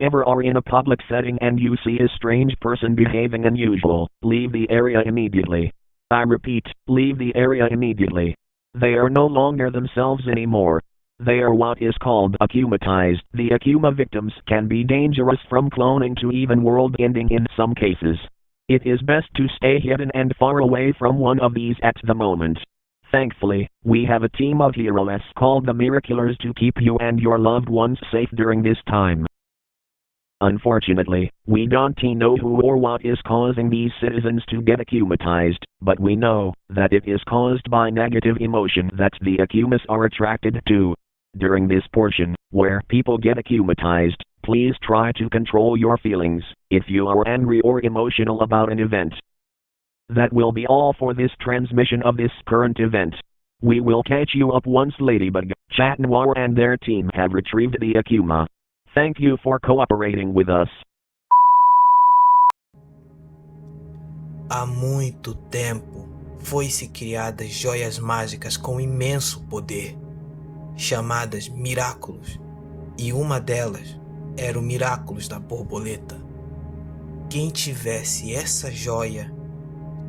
ever are in a public setting and you see a strange person behaving unusual, leave the area immediately. I repeat, leave the area immediately. They are no longer themselves anymore. They are what is called akumatized. The akuma victims can be dangerous from cloning to even world-ending in some cases. It is best to stay hidden and far away from one of these at the moment. Thankfully, we have a team of heroes called the Miraculous to keep you and your loved ones safe during this time. Unfortunately, we don't know who or what is causing these citizens to get akumatized, but we know that it is caused by negative emotion that the akumas are attracted to. During this portion, where people get akumatized, please try to control your feelings, if you are angry or emotional about an event. That will be all for this transmission of this current event. We will catch you up once Ladybug, Chat Noir and their team have retrieved the akuma. Thank you for cooperating with us. Há muito tempo foi-se criadas joias mágicas com imenso poder, chamadas Miraculous, e uma delas era o Miraculous da borboleta. Quem tivesse essa joia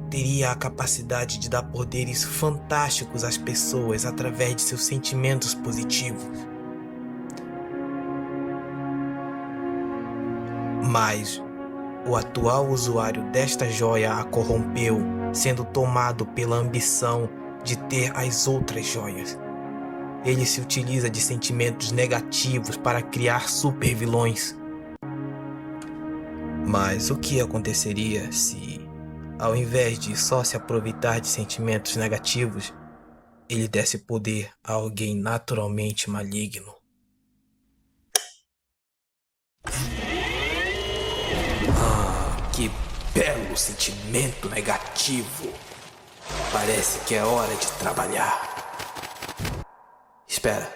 teria a capacidade de dar poderes fantásticos às pessoas através de seus sentimentos positivos. Mas o atual usuário desta joia a corrompeu, sendo tomado pela ambição de ter as outras joias. Ele se utiliza de sentimentos negativos para criar supervilões. Mas o que aconteceria se, ao invés de só se aproveitar de sentimentos negativos, ele desse poder a alguém naturalmente maligno? Que belo sentimento negativo! Parece que é hora de trabalhar. Espera,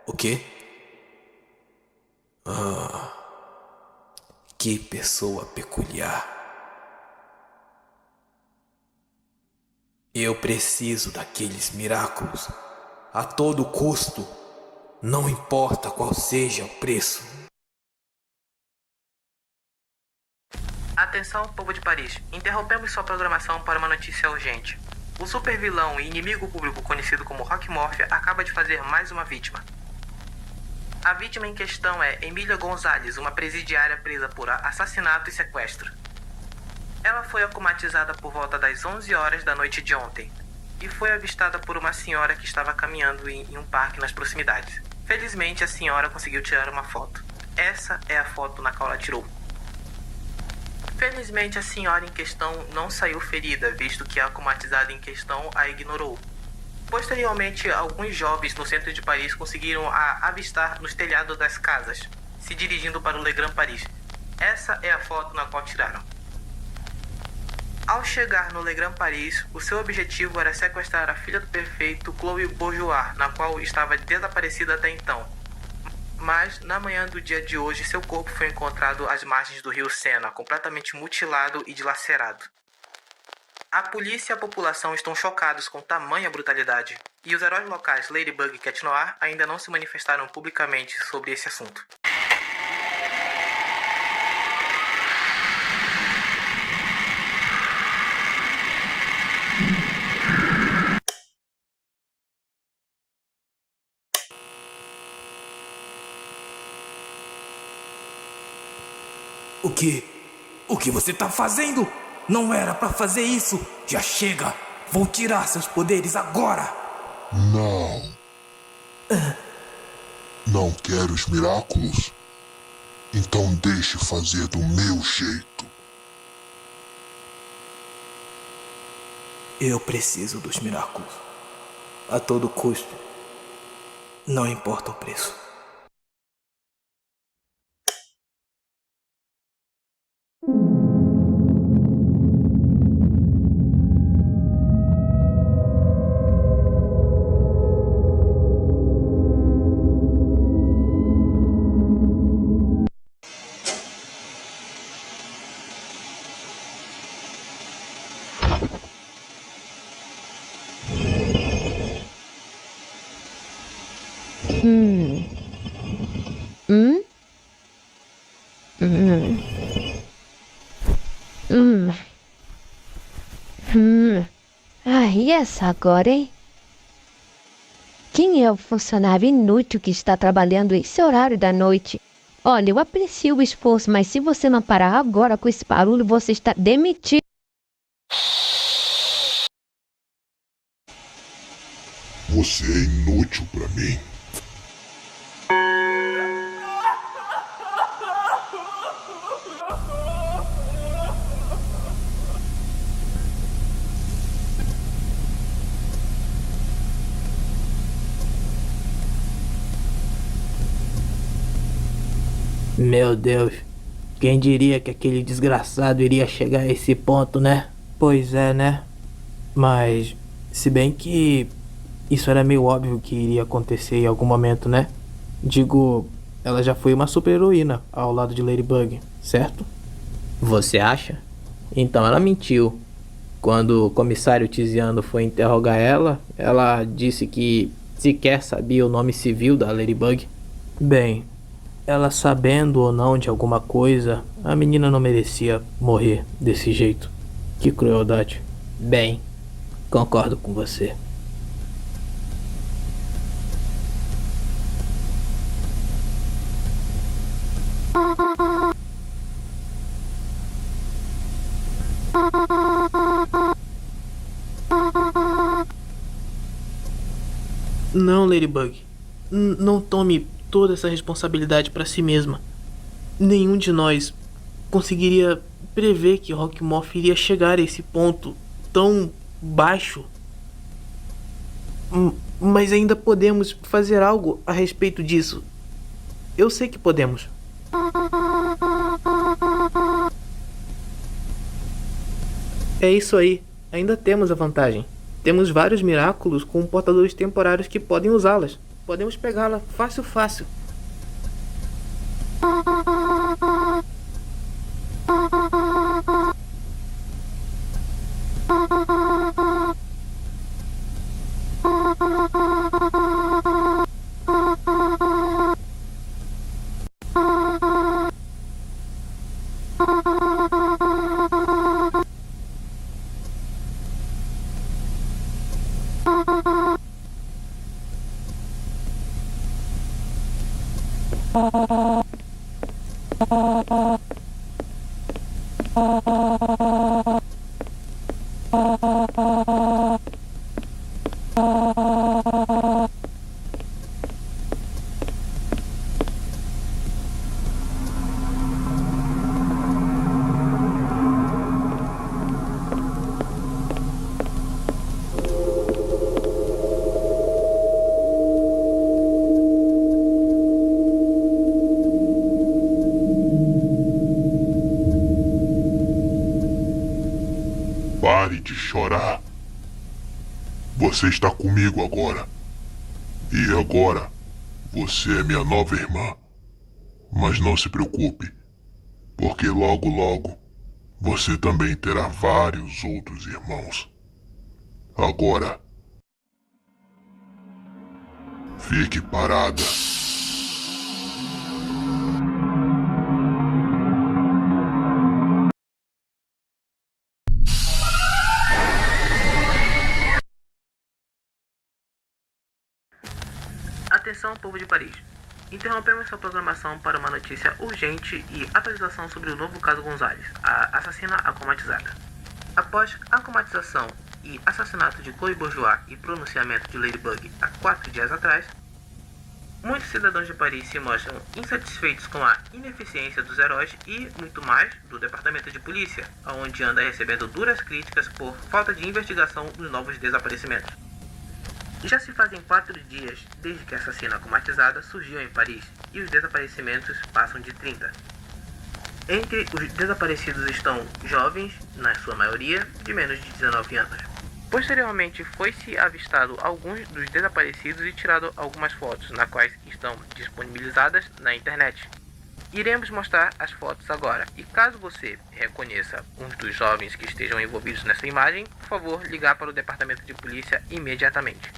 o quê? Que pessoa peculiar. Eu preciso daqueles Miraculous a todo custo, não importa qual seja o preço. Atenção, povo de Paris. Interrompemos sua programação para uma notícia urgente. O supervilão e inimigo público conhecido como Rockmorphia acaba de fazer mais uma vítima. A vítima em questão é Emília Gonzalez, uma presidiária presa por assassinato e sequestro. Ela foi akumatizada por volta das 11 horas da noite de ontem e foi avistada por uma senhora que estava caminhando em um parque nas proximidades. Felizmente, a senhora conseguiu tirar uma foto. Essa é a foto na qual ela tirou. Felizmente, a senhora em questão não saiu ferida, visto que a akumatizada em questão a ignorou. Posteriormente, alguns jovens no centro de Paris conseguiram a avistar nos telhados das casas, se dirigindo para o Le Grand Paris. Essa é a foto na qual tiraram. Ao chegar no Le Grand Paris, o seu objetivo era sequestrar a filha do prefeito Chloé Bourgeois, na qual estava desaparecida até então. Mas, na manhã do dia de hoje, seu corpo foi encontrado às margens do rio Sena, completamente mutilado e dilacerado. A polícia e a população estão chocados com tamanha brutalidade, e os heróis locais Ladybug e Cat Noir ainda não se manifestaram publicamente sobre esse assunto. O que você tá fazendo? Não era pra fazer isso! Já chega! Vou tirar seus poderes agora! Não. Não quer os Miraculous? Então deixe fazer do meu jeito. Eu preciso dos Miraculous. A todo custo. Não importa o preço. Hum. Hum. E essa agora, hein? Quem é o funcionário inútil que está trabalhando esse horário da noite? Olha, eu aprecio o esforço, mas se você não parar agora com esse barulho, você está demitido. Você é inútil pra mim. Meu Deus, quem diria que aquele desgraçado iria chegar a esse ponto, né? Pois é, né? Mas, se bem que isso era meio óbvio que iria acontecer em algum momento, né? Digo, ela já foi uma super-heroína ao lado de Ladybug, certo? Você acha? Então ela mentiu. Quando o comissário Tiziano foi interrogar ela, ela disse que sequer sabia o nome civil da Ladybug. Bem, ela sabendo ou não de alguma coisa, a menina não merecia morrer desse jeito. Que crueldade. Bem, concordo com você. Não, Ladybug. Não tome toda essa responsabilidade para si mesma. Nenhum de nós conseguiria prever que Rockmorph iria chegar a esse ponto tão baixo. Mas ainda podemos fazer algo a respeito disso. Eu sei que podemos. É isso aí. Ainda temos a vantagem. Temos vários Miraculous com portadores temporários que podem usá-las. Podemos pegá-la fácil, fácil. Pare de chorar. Você está comigo agora. E agora, você é minha nova irmã. Mas não se preocupe, porque logo logo você também terá vários outros irmãos. Agora, fique parada. Atenção, povo de Paris. Interrompemos sua programação para uma notícia urgente e atualização sobre o novo caso Gonzalez, a assassina acomatizada. Após acomatização e assassinato de Chloe Bourgeois e pronunciamento de Ladybug há 4 dias atrás, muitos cidadãos de Paris se mostram insatisfeitos com a ineficiência dos heróis e, muito mais, do departamento de polícia, onde anda recebendo duras críticas por falta de investigação dos novos desaparecimentos. Já se fazem 4 dias desde que a assassina acomatizada surgiu em Paris e os desaparecimentos passam de 30. Entre os desaparecidos estão jovens, na sua maioria, de menos de 19 anos. Posteriormente foi-se avistado alguns dos desaparecidos e tirado algumas fotos, nas quais estão disponibilizadas na internet. Iremos mostrar as fotos agora, e caso você reconheça uns dos jovens que estejam envolvidos nessa imagem, por favor, ligar para o departamento de polícia imediatamente.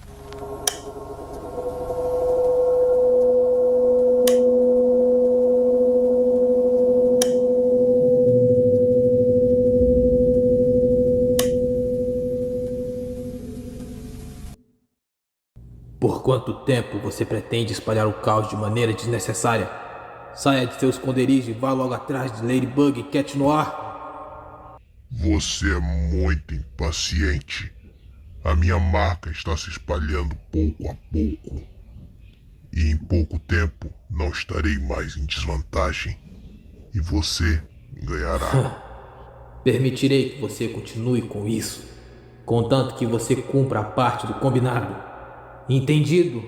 quanto tempo você pretende espalhar o caos de maneira desnecessária? Saia de seu esconderijo e vá logo atrás de Ladybug e Cat Noir. Você é muito impaciente. A minha marca está se espalhando pouco a pouco. E em pouco tempo não estarei mais em desvantagem. E você ganhará. Permitirei que você continue com isso, contanto que você cumpra a parte do combinado. Entendido?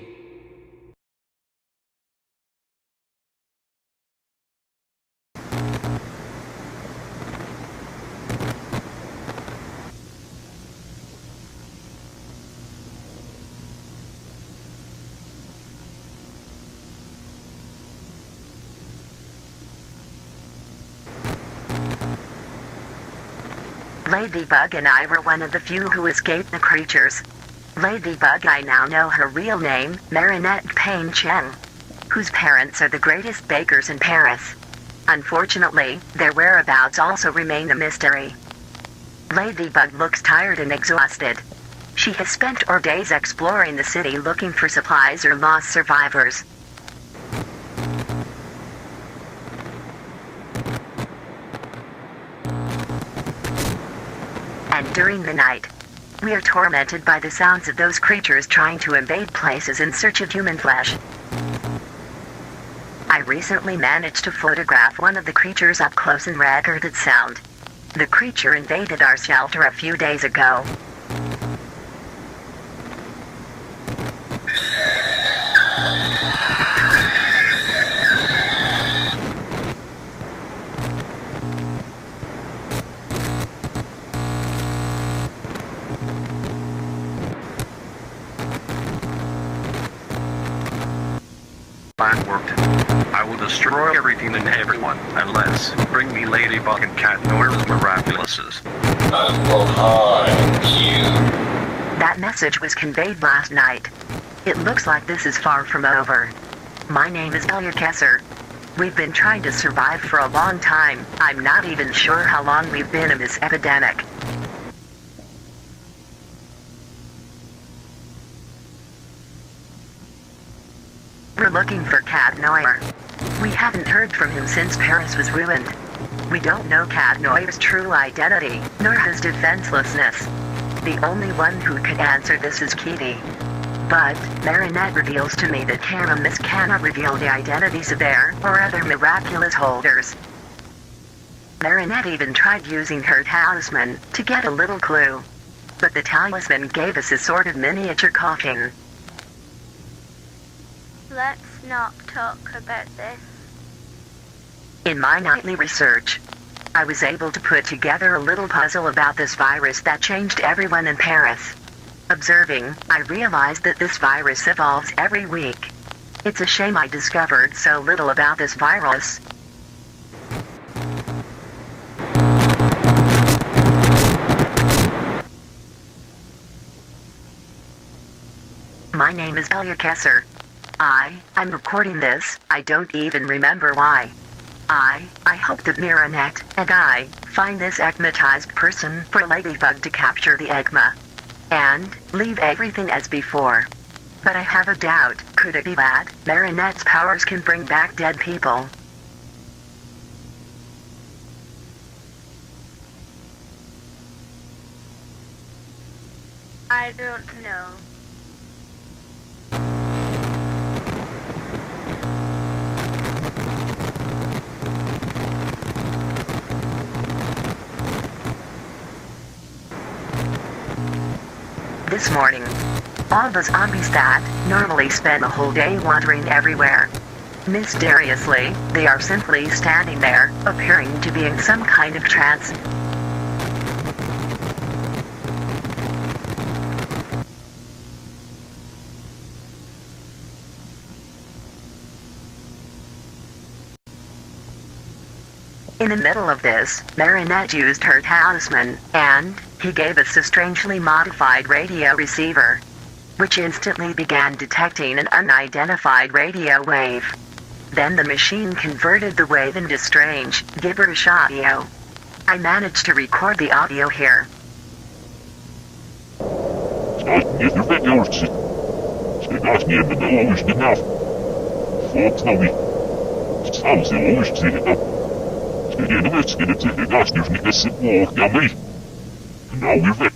Ladybug and I were one of the few who escaped the creatures. Ladybug, I now know her real name, Marinette Payne Chen, whose parents are the greatest bakers in Paris. Unfortunately, their whereabouts also remain a mystery. Ladybug looks tired and exhausted. She has spent her days exploring the city looking for supplies or lost survivors. And during the night, we are tormented by the sounds of those creatures trying to invade places in search of human flesh. I recently managed to photograph one of the creatures up close and record its sound. The creature invaded our shelter a few days ago. Plan worked. I will destroy everything and everyone, unless bring me Ladybug and Cat Noir's Miraculouses. That message was conveyed last night. It looks like this is far from over. My name is Elia Kesser. We've been trying to survive for a long time. I'm not even sure how long we've been in this epidemic. We're looking for Cat Noir. We haven't heard from him since Paris was ruined. We don't know Cat Noir's true identity, nor his defenselessness. The only one who could answer this is Kitty. But Marinette reveals to me that Caramus cannot reveal the identities of their or other miraculous holders. Marinette even tried using her talisman to get a little clue. But the talisman gave us a sort of miniature coffin. Let's not talk about this. In my nightly research, I was able to put together a little puzzle about this virus that changed everyone in Paris. Observing, I realized that this virus evolves every week. It's a shame I discovered so little about this virus. My name is Elia Kesser. I'm recording this, I don't even remember why. I hope that Marinette and I find this egmatized person for Ladybug to capture the egma. And leave everything as before. But I have a doubt, could it be that Marinette's powers can bring back dead people? I don't know. This morning, all the zombies that normally spend a whole day wandering everywhere. Mysteriously, they are simply standing there, appearing to be in some kind of trance. In the middle of this, Marinette used her talisman, and he gave us a strangely modified radio receiver, which instantly began detecting an unidentified radio wave. Then the machine converted the wave into strange, gibberish audio. I managed to record the audio here. despegar minha vida longe de nós. Fox não me. Sabe se longe de desligar. Querendo ver se ele desligar, Deus me desse porra, a mãe. Não me vê.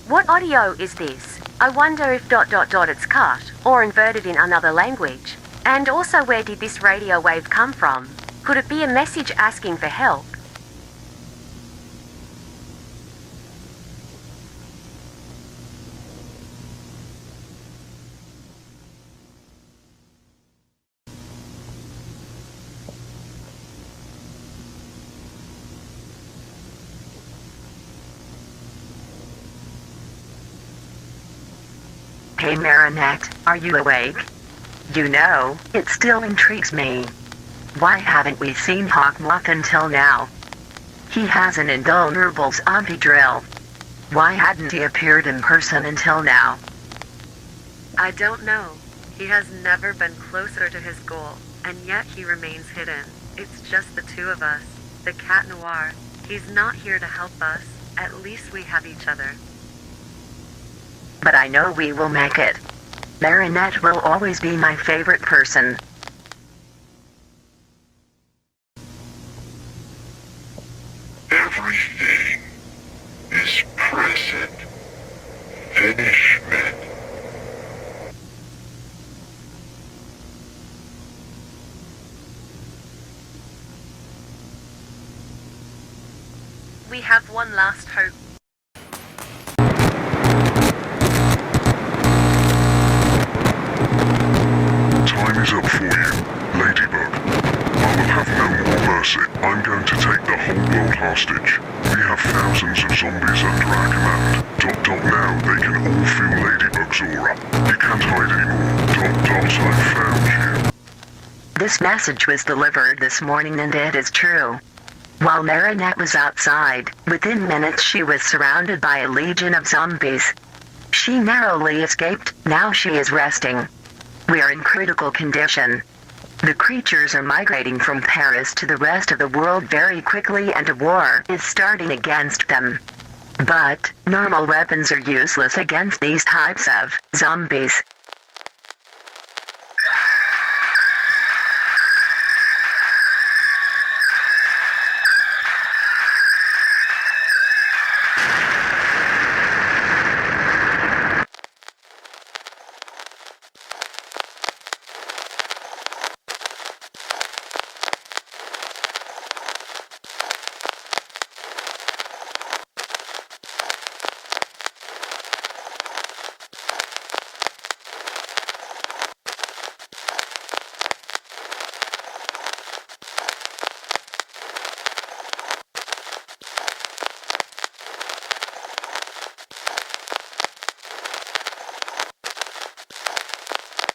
What audio is this? I wonder if ... it's cut, or inverted in another language. And also, where did this radio wave come from? Could it be a message asking for help? Hey Marinette, are you awake? You know, it still intrigues me. Why haven't we seen Hawkmoth until now? He has an invulnerable zombie drill. Why hadn't he appeared in person until now? I don't know. He has never been closer to his goal, and yet he remains hidden. It's just the two of us. The Cat Noir. He's not here to help us. At least we have each other. But I know we will make it. Marinette will always be my favorite person. Everything is present. Finishment. We have one last hope. Time is up for you, Ladybug. I will have no more mercy. I'm going to take the whole world hostage. We have thousands of zombies under our command. ... now they can all feel Ladybug's aura. You can't hide anymore. ... I found you. This message was delivered this morning and it is true. While Marinette was outside, within minutes she was surrounded by a legion of zombies. She narrowly escaped, now she is resting. We are in critical condition. The creatures are migrating from Paris to the rest of the world very quickly and a war is starting against them. But, normal weapons are useless against these types of zombies.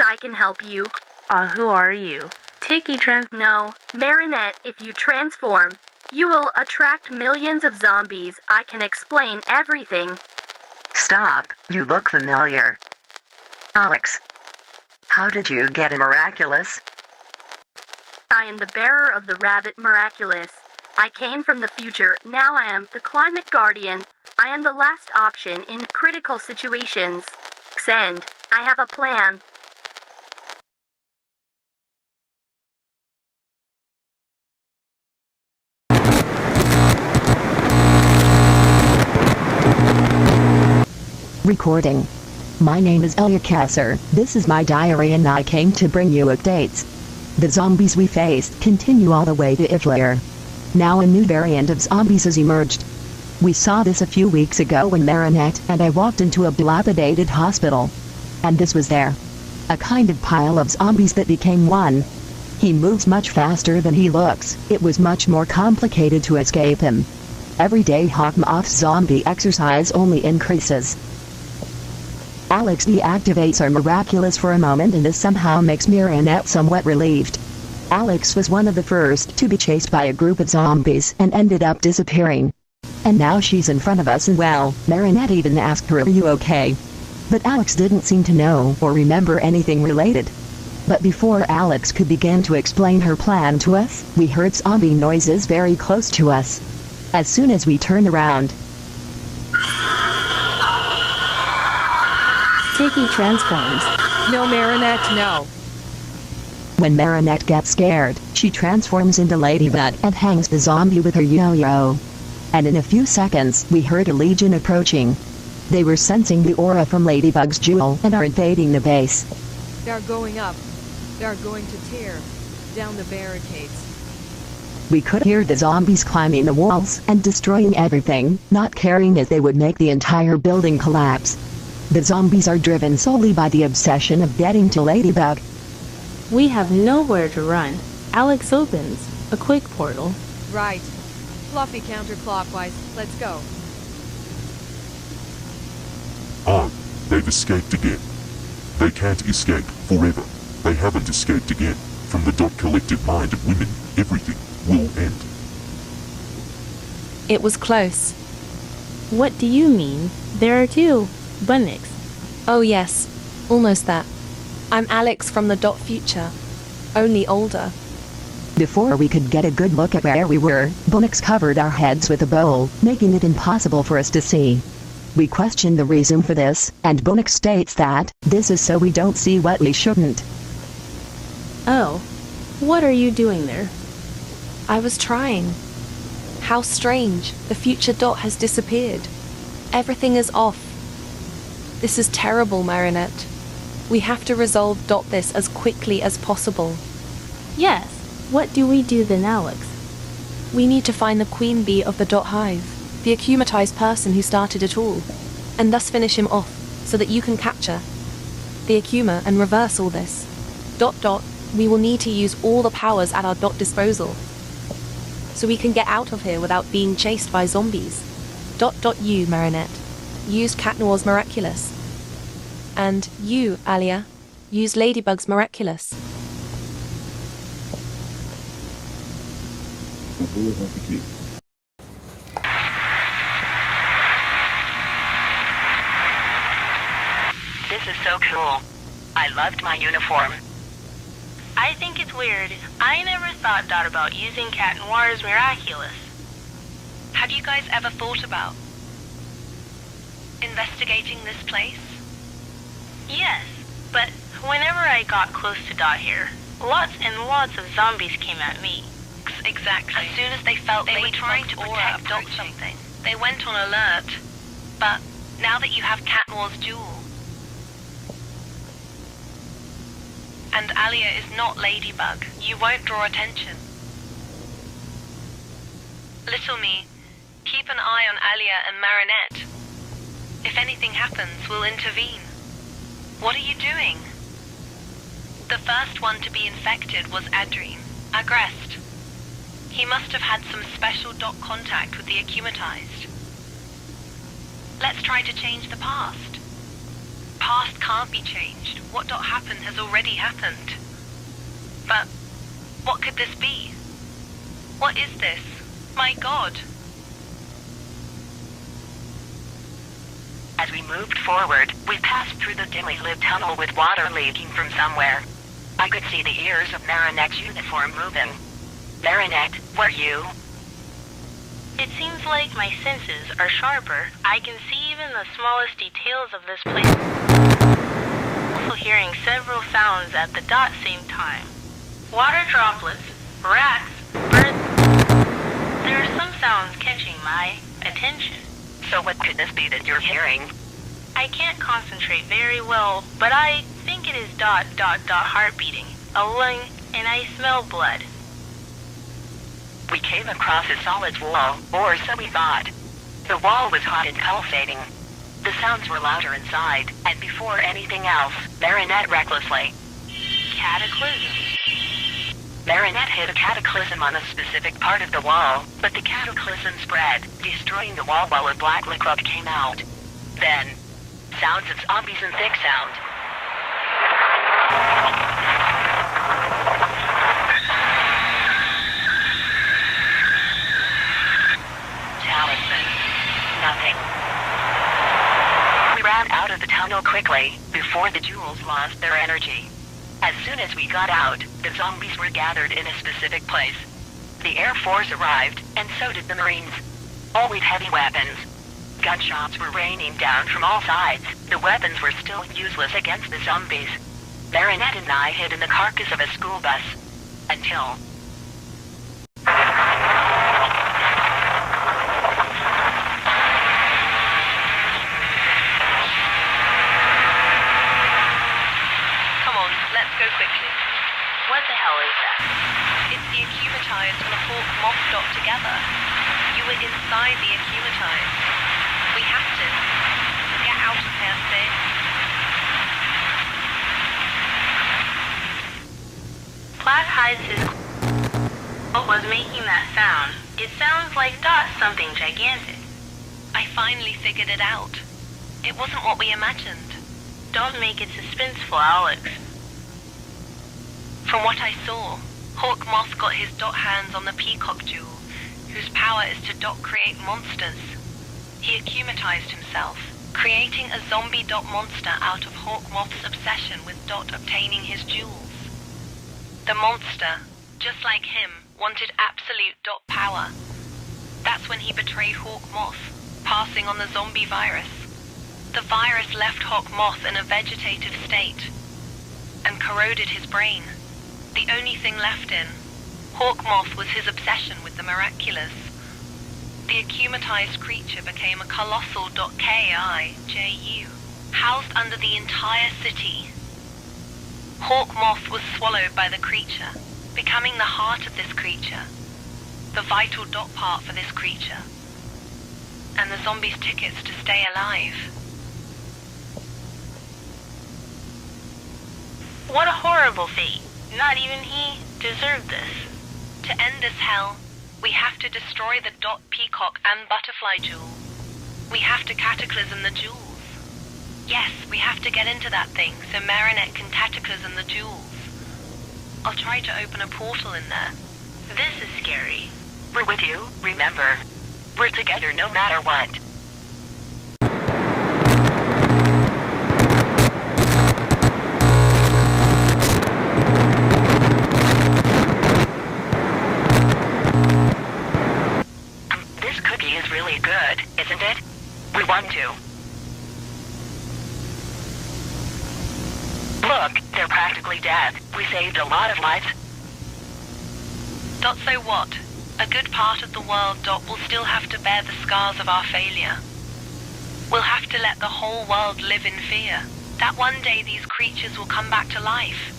I can help you. Who are you? No, Marinette, if you transform, you will attract millions of zombies. I can explain everything. Stop, you look familiar. Alex. How did you get a Miraculous? I am the bearer of the rabbit Miraculous. I came from the future, now I am the climate guardian. I am the last option in critical situations. Send. I have a plan. Recording. My name is Elia Kasser. This is my diary and I came to bring you updates. The zombies we faced continue all the way to Italy. Now a new variant of zombies has emerged. We saw this a few weeks ago when Marinette and I walked into a dilapidated hospital. And this was there. A kind of pile of zombies that became one. He moves much faster than he looks. It was much more complicated to escape him. Every day Hawkmoth's zombie exercise only increases. Alex deactivates our Miraculous for a moment and this somehow makes Marinette somewhat relieved. Alex was one of the first to be chased by a group of zombies and ended up disappearing. And now she's in front of us and well, Marinette even asked her, "Are you okay?" But Alex didn't seem to know or remember anything related. But before Alex could begin to explain her plan to us, we heard zombie noises very close to us. As soon as we turned around, Tiki transforms. No, Marinette, no. When Marinette gets scared, she transforms into Ladybug and hangs the zombie with her yo-yo. And in a few seconds, we heard a legion approaching. They were sensing the aura from Ladybug's jewel and are invading the base. They're going up. They're going to tear down the barricades. We could hear the zombies climbing the walls and destroying everything, not caring if they would make the entire building collapse. The zombies are driven solely by the obsession of getting to Ladybug. We have nowhere to run. Alex opens a quick portal. Right. Fluffy counterclockwise. Let's go. They've escaped again. They can't escape forever. They haven't escaped again. From the collective mind of women, everything will end. It was close. What do you mean? There are two Bunnicks. Oh yes, almost that. I'm Alex from the future, only older. Before we could get a good look at where we were, Bunnicks covered our heads with a bowl, making it impossible for us to see. We questioned the reason for this, and Bunnicks states that this is so we don't see what we shouldn't. Oh, what are you doing there? I was trying. How strange, the future has disappeared. Everything is off. This is terrible, Marinette. We have to resolve this as quickly as possible. Yes, what do we do then, Alex? We need to find the queen bee of the hive, the akumatized person who started it all, and thus finish him off, so that you can capture the Akuma and reverse all this. We will need to use all the powers at our disposal, so we can get out of here without being chased by zombies. You, Marinette, used Cat Noir's Miraculous. And you, Alia, used Ladybug's Miraculous. This is so cool. I loved my uniform. I think it's weird. I never thought about using Cat Noir's Miraculous. Have you guys ever thought about investigating this place? Yes, but whenever I got close to here, lots and lots of zombies came at me. Exactly. As soon as they felt they were trying to protect something, they went on alert. But now that you have Cat Noir's jewel, and Alia is not Ladybug, you won't draw attention. Little me, keep an eye on Alia and Marinette. If anything happens, we'll intervene. What are you doing? The first one to be infected was Agrest. He must have had some special contact with the akumatized. Let's try to change the past. Past can't be changed. What happened has already happened. But what could this be? What is this? My God. As we moved forward, we passed through the dimly lit tunnel with water leaking from somewhere. I could see the ears of Marinette's uniform moving. Marinette, were you? It seems like my senses are sharper. I can see even the smallest details of this place. Also hearing several sounds at the same time. Water droplets, rats, birds. There are some sounds catching my attention. So what could this be that you're hearing? I can't concentrate very well, but I think it is heart beating, a lung, and I smell blood. We came across a solid wall, or so we thought. The wall was hot and pulsating. The sounds were louder inside, and before anything else, Marinette recklessly. Cataclysm. Marinette hit a cataclysm on a specific part of the wall, but the cataclysm spread, destroying the wall while a black liquid came out. Then, sounds of zombies and thick sound. Talisman. Nothing. We ran out of the tunnel quickly, before the jewels lost their energy. As soon as we got out, the zombies were gathered in a specific place. The Air Force arrived, and so did the Marines. All with heavy weapons. Gunshots were raining down from all sides. The weapons were still useless against the zombies. Baronet and I hid in the carcass of a school bus. Until... Come on, let's go quickly. What the hell is that? It's the acumatized and a hawk moth dot together. You were inside the acumatized. We have to. Get out of here, Sid. Platt hides his... What was making that sound? It sounds like Dot something gigantic. I finally figured it out. It wasn't what we imagined. Don't make it suspenseful, Alex. From what I saw, Hawk Moth got his dot hands on the Peacock Jewel, whose power is to dot create monsters. He acumatized himself, creating a zombie dot monster out of Hawk Moth's obsession with Dot obtaining his jewels. The monster, just like him, wanted absolute Dot power. That's when he betrayed Hawk Moth, passing on the zombie virus. The virus left Hawk Moth in a vegetative state and corroded his brain. The only thing left in Hawk Moth was his obsession with the miraculous. The acumatized creature became a colossal .KIJU, housed under the entire city. Hawk Moth was swallowed by the creature, becoming the heart of this creature, the vital dot part for this creature, and the zombies' tickets to stay alive. What a horrible fate. Not even he deserved this. To end this hell, we have to destroy the Dot Peacock and Butterfly Jewel. We have to cataclysm the jewels. Yes, we have to get into that thing so Marinette can cataclysm the jewels. I'll try to open a portal in there. This is scary. We're with you, remember. We're together no matter what. This cookie is really good, isn't it? We want to. Look, they're practically dead. We saved a lot of lives. Dot, so what? A good part of the world, Dot, will still have to bear the scars of our failure. We'll have to let the whole world live in fear that one day these creatures will come back to life.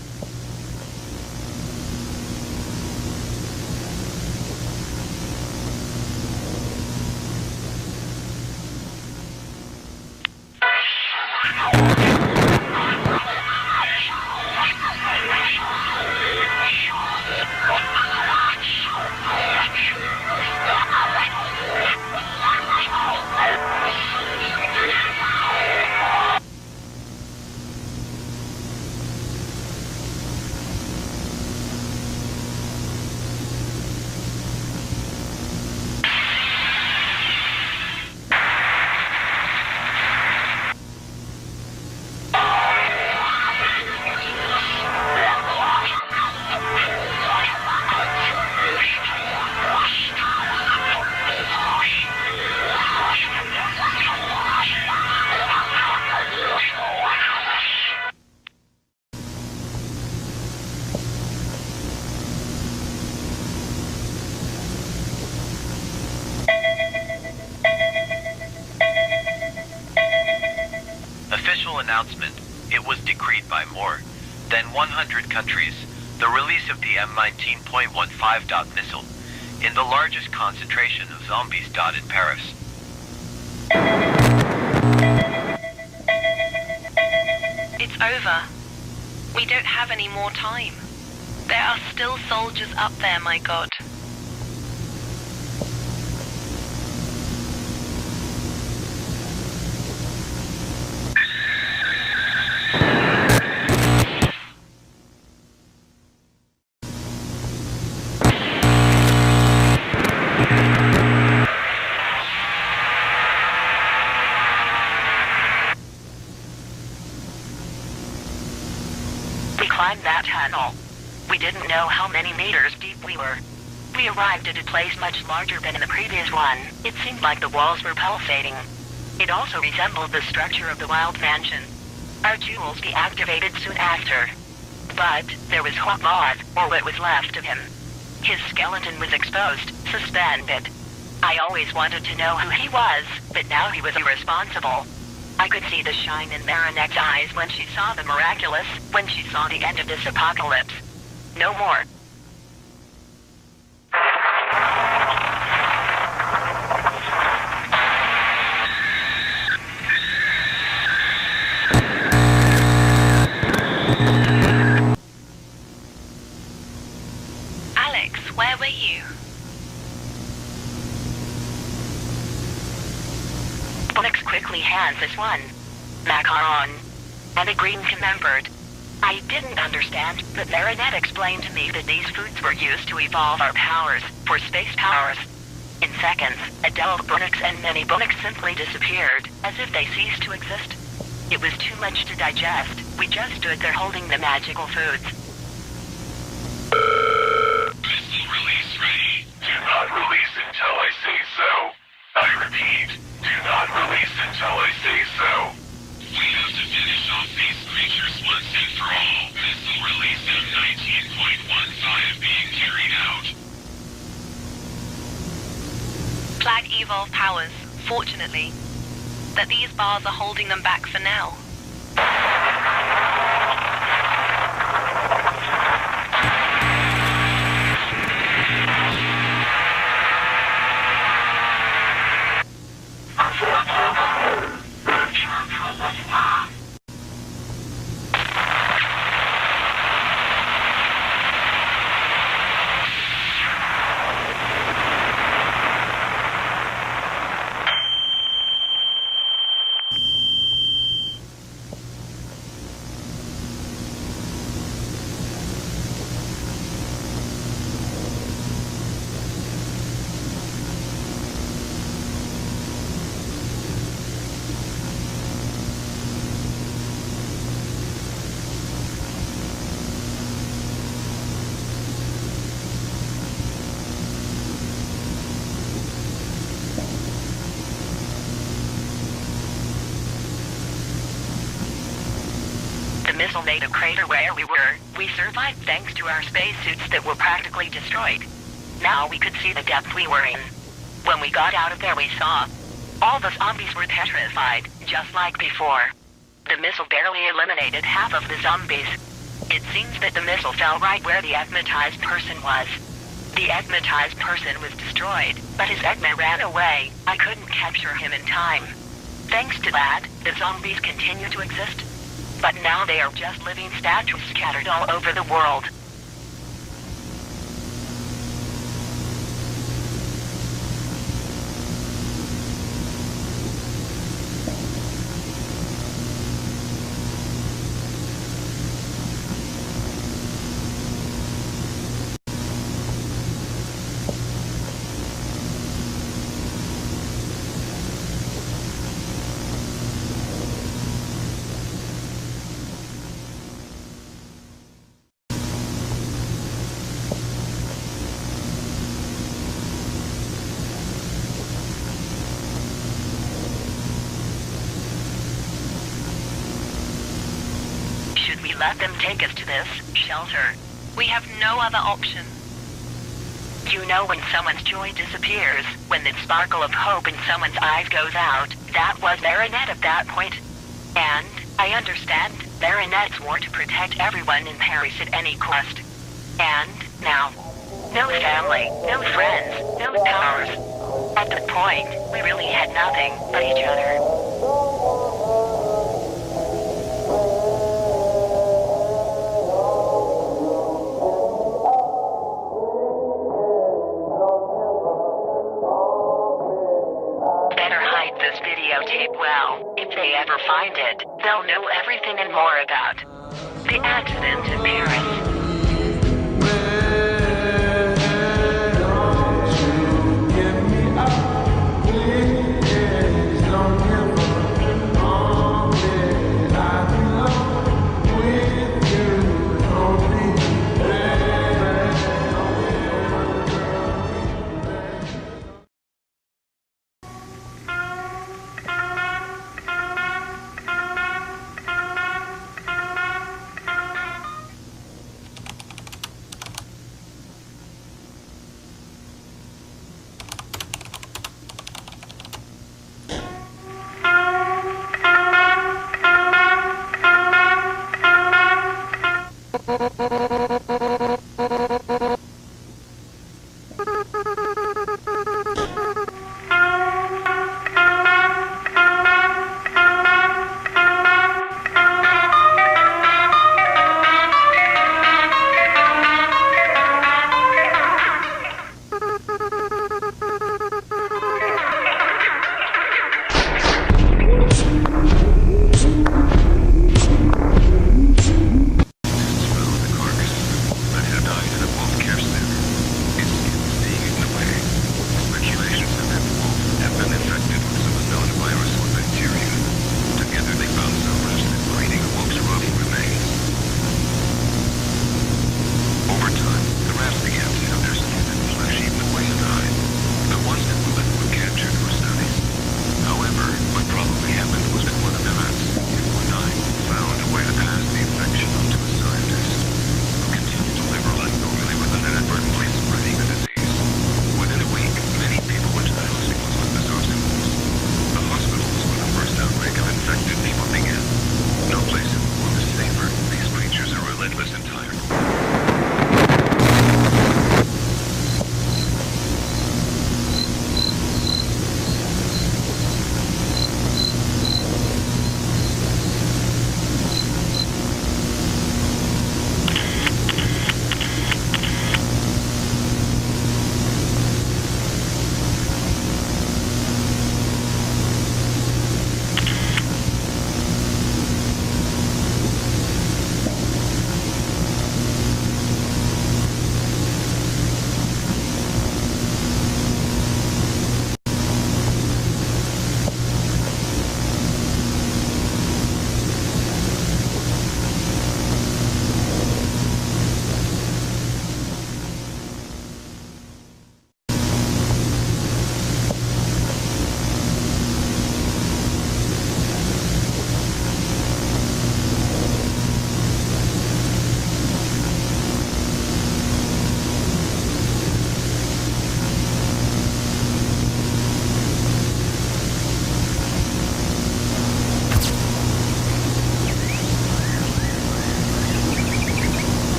Official announcement. It was decreed by more than 100 countries the release of the M19.15 missile in the largest concentration of zombies in Paris. It's over. We don't have any more time. There are still soldiers up there, my God. We climbed that tunnel. We didn't know how many meters deep we were. We arrived at a place much larger than in the previous one. It seemed like the walls were pulsating. It also resembled the structure of the Wild Mansion. Our jewels deactivated soon after. But there was Hawkmoth, or what was left of him. His skeleton was exposed, suspended. I always wanted to know who he was, but now he was irresponsible. I could see the shine in Marinette's eyes when she saw the miraculous, when she saw the end of this apocalypse. No more. Alex, where were you? Onyx quickly hands this one. Macaron. And the green remembered. I didn't understand, but Marinette explained to me that these foods were used to evolve our powers, for space powers. In seconds, adult Bunix and mini Bunix simply disappeared, as if they ceased to exist. It was too much to digest. We just stood there holding the magical foods. Missile release ready. Do not release until I say so. I repeat, do not release until I say so. We have to finish off these creatures once and for all. Missile release M19.15 being carried out. Flag evolve powers, fortunately. That these bars are holding them back for now. The missile made a crater where we were. We survived thanks to our spacesuits that were practically destroyed. Now we could see the depth we were in. When we got out of there we saw all the zombies were petrified, just like before. The missile barely eliminated half of the zombies. It seems that the missile fell right where the ekmatized person was. The ekmatized person was destroyed, but his ekma ran away. I couldn't capture him in time. Thanks to that, the zombies continue to exist. But now they are just living statues scattered all over the world. Should we let them take us to this shelter? We have no other option. You know when someone's joy disappears, when the sparkle of hope in someone's eyes goes out, that was Marinette at that point. And, I understand, Marinette swore to protect everyone in Paris at any cost. And, now, no family, no friends, no powers. At that point, we really had nothing but each other. This videotape well. If they ever find it, they'll know everything and more about the accident in Paris.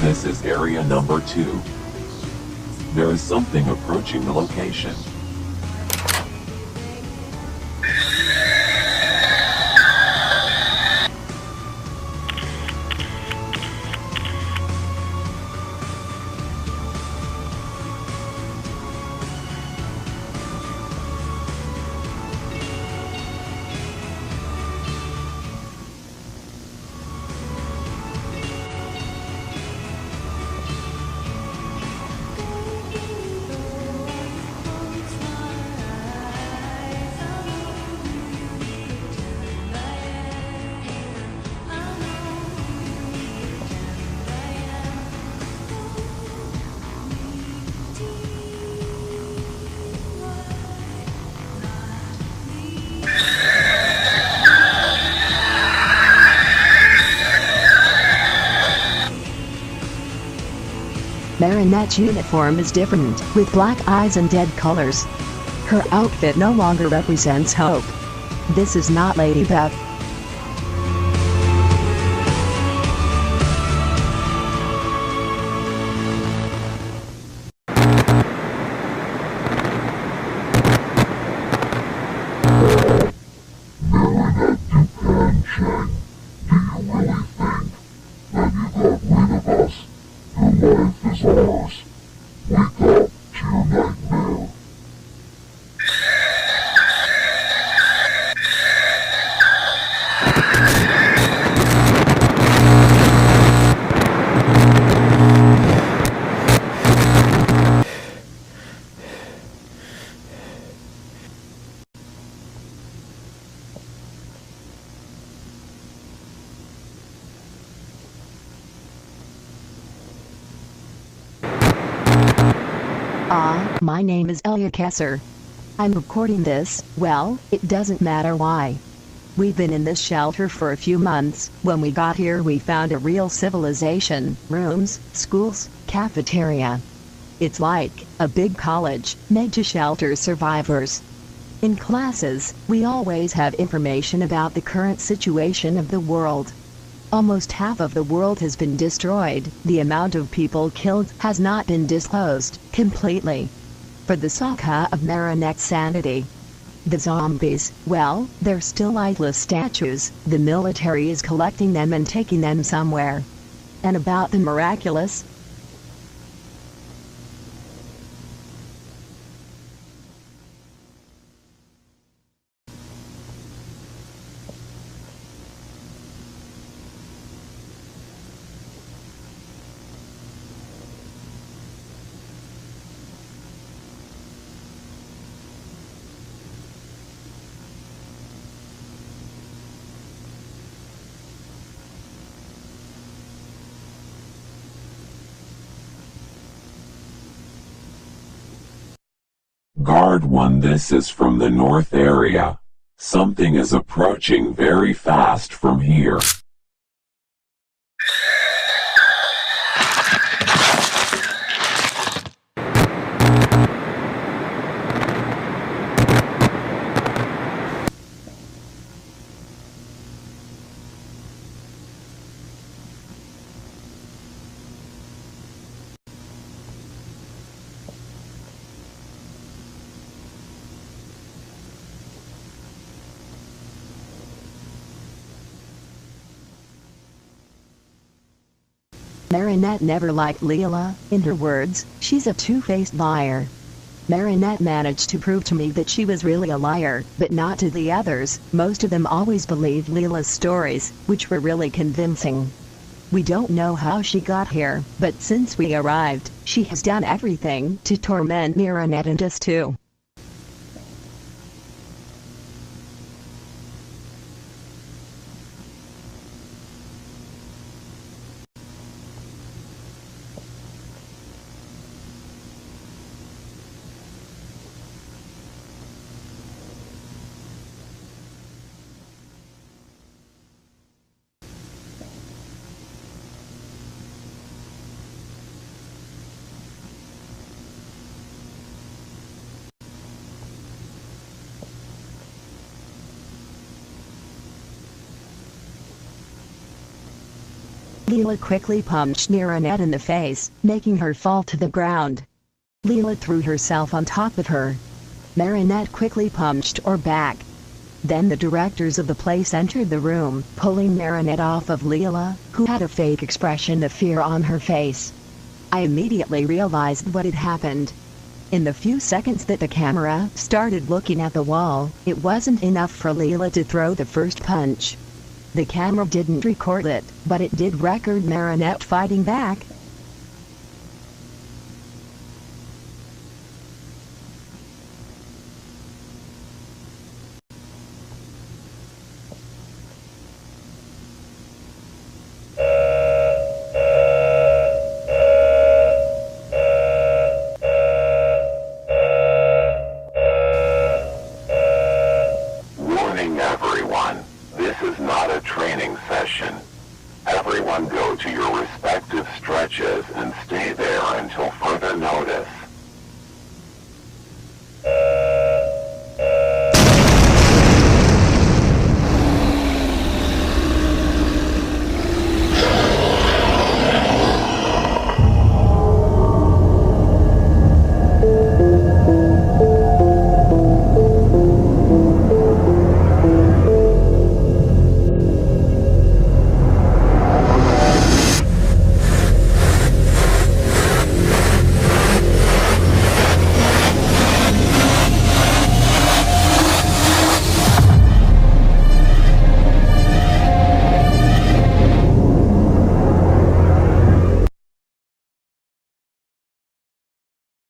This is area number 2. There is something approaching the location. Marinette's uniform is different, with black eyes and dead colors. Her outfit no longer represents hope. This is not Lady Beth. My name is Elia Kesser. I'm recording this, well, it doesn't matter why. We've been in this shelter for a few months. When we got here we found a real civilization, rooms, schools, cafeteria. It's like a big college, made to shelter survivors. In classes, we always have information about the current situation of the world. Almost half of the world has been destroyed. The amount of people killed has not been disclosed completely. For the sake of Marinette's sanity. The zombies, well, they're still lifeless statues. The military is collecting them and taking them somewhere. And about the miraculous? Guard 1, this is from the north area. Something is approaching very fast from here. Marinette never liked Leela. In her words, she's a two-faced liar. Marinette managed to prove to me that she was really a liar, but not to the others. Most of them always believed Leela's stories, which were really convincing. We don't know how she got here, but since we arrived, she has done everything to torment Marinette and us too. Leela quickly punched Marinette in the face, making her fall to the ground. Leela threw herself on top of her. Marinette quickly punched her back. Then the directors of the place entered the room, pulling Marinette off of Leela, who had a fake expression of fear on her face. I immediately realized what had happened. In the few seconds that the camera started looking at the wall, it wasn't enough for Leela to throw the first punch. The camera didn't record it, but it did record Marinette fighting back. Warning everyone. This is not a training session. Everyone go to your respective stretches and stay there until further notice.